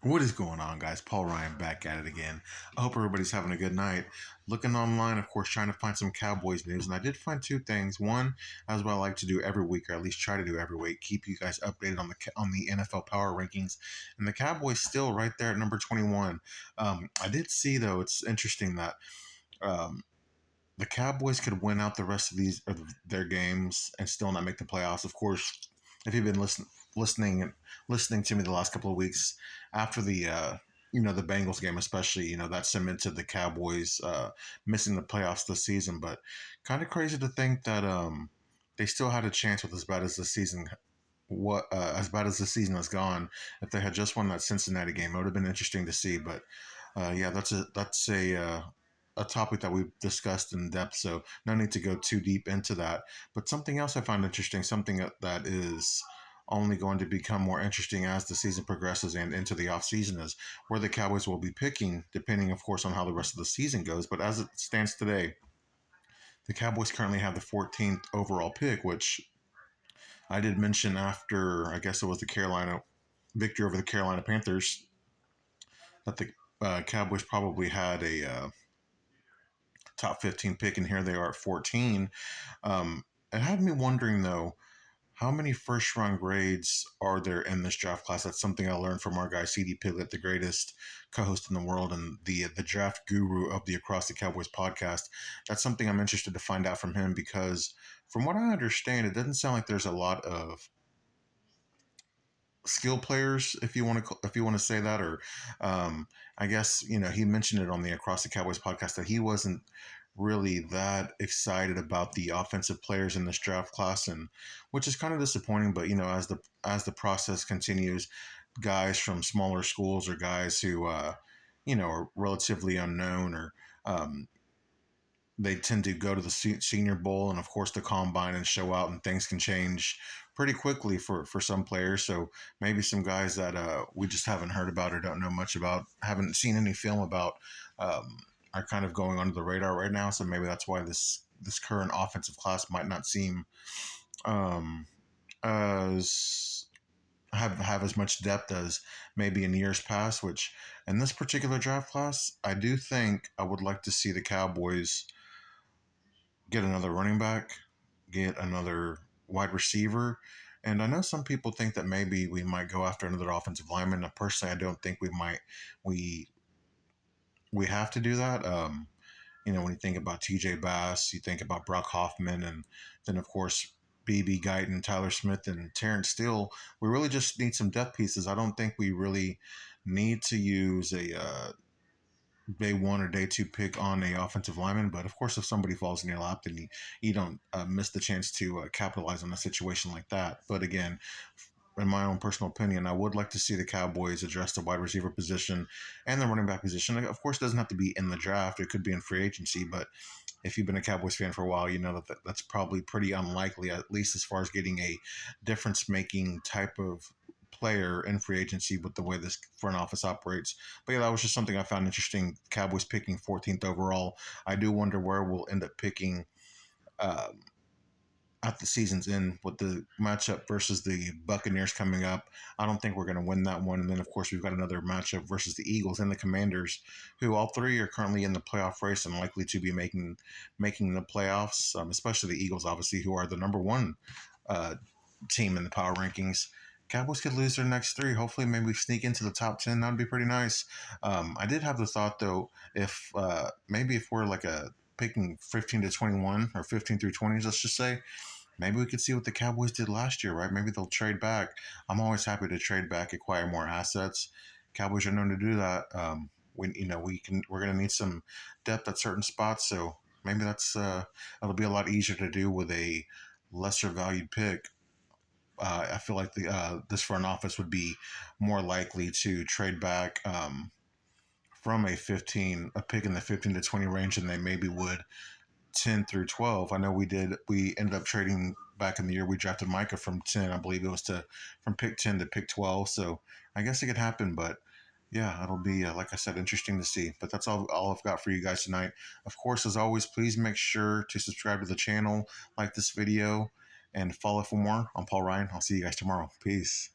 What is going on, guys? Paul Ryan back at it again. I hope everybody's having a good night. Looking online, of course, trying to find some Cowboys news, and I did find two things. One, as what I like to do every week, or at least try to do every week, keep you guys updated on the NFL power rankings, and the Cowboys still right there at number 21. I did see though, it's interesting that um, the Cowboys could win out the rest of their games and still not make the playoffs. Of course, if you've been listening to me the last couple of weeks after the Bengals game, especially, that cemented the Cowboys missing the playoffs this season. But kind of crazy to think that they still had a chance with as bad as the season has gone. If they had just won that Cincinnati game, it would have been interesting to see. But yeah, that's a topic that we've discussed in depth, so no need to go too deep into that. But something else I found interesting, something that is only going to become more interesting as the season progresses and into the offseason, is where the Cowboys will be picking, depending, of course, on how the rest of the season goes. But as it stands today, the Cowboys currently have the 14th overall pick, which I did mention after, I guess it was the Carolina victory over the Carolina Panthers, that the Cowboys probably had a top 15 pick, and here they are at 14. It had me wondering, though, how many first round grades are there in this draft class? That's something I learned from our guy CD Piglet, the greatest co-host in the world and the draft guru of the Across the Cowboys podcast. That's something I'm interested to find out from him, because from what I understand, it doesn't sound like there's a lot of skill players, if you want to say that. Or I guess he mentioned it on the Across the Cowboys podcast that he wasn't really that excited about the offensive players in this draft class, and which is kind of disappointing. But as the process continues, guys from smaller schools, or guys who are relatively unknown, or they tend to go to the Senior Bowl and, of course, the Combine and show out, and things can change pretty quickly for some players. So maybe some guys that we just haven't heard about or don't know much about, haven't seen any film about, are kind of going under the radar right now. So maybe that's why this current offensive class might not seem um, as have as much depth as maybe in years past. Which, in this particular draft class, I do think I would like to see the Cowboys get another running back, get another wide receiver. And I know some people think that maybe we might go after another offensive lineman. Personally, I don't think we might. We we have to do that. When you think about T.J. Bass, you think about Brock Hoffman, and then, of course, B.B. Guyton, Tyler Smith, and Terrence Steele. We really just need some depth pieces. I don't think we really need to use a day one or day two pick on a offensive lineman. But of course, if somebody falls in your lap, then you don't miss the chance to capitalize on a situation like that. But again, in my own personal opinion, I would like to see the Cowboys address the wide receiver position and the running back position. Of course, it doesn't have to be in the draft; it could be in free agency. But if you've been a Cowboys fan for a while, you know that's probably pretty unlikely, at least as far as getting a difference-making type of player in free agency with the way this front office operates. But yeah, that was just something I found interesting. Cowboys picking 14th overall. I do wonder where we'll end up picking um, at the season's end with the matchup versus the Buccaneers coming up. I don't think we're going to win that one. And then, of course, we've got another matchup versus the Eagles and the Commanders, who all three are currently in the playoff race and likely to be making the playoffs. Especially the Eagles, obviously, who are the number one uh, team in the power rankings. Cowboys could lose their next three. Hopefully, maybe we sneak into the top 10. That'd be pretty nice. I did have the thought, though, if maybe if we're like a picking 15 to 21 or 15 through 20, let's just say, maybe we could see what the Cowboys did last year, right? Maybe they'll trade back. I'm always happy to trade back, acquire more assets. Cowboys are known to do that. We're gonna need some depth at certain spots, so maybe it'll be a lot easier to do with a lesser valued pick. I feel like this front office would be more likely to trade back from a pick in the 15 to 20 range than they maybe would 10 through 12. I know we ended up trading back in the year we drafted Micah from 10. I believe it was from pick 10 to pick 12. So I guess it could happen, but yeah, it'll be, like I said, interesting to see. But that's all I've got for you guys tonight. Of course, as always, please make sure to subscribe to the channel, like this video, and follow for more. I'm Paul Ryan. I'll see you guys tomorrow. Peace.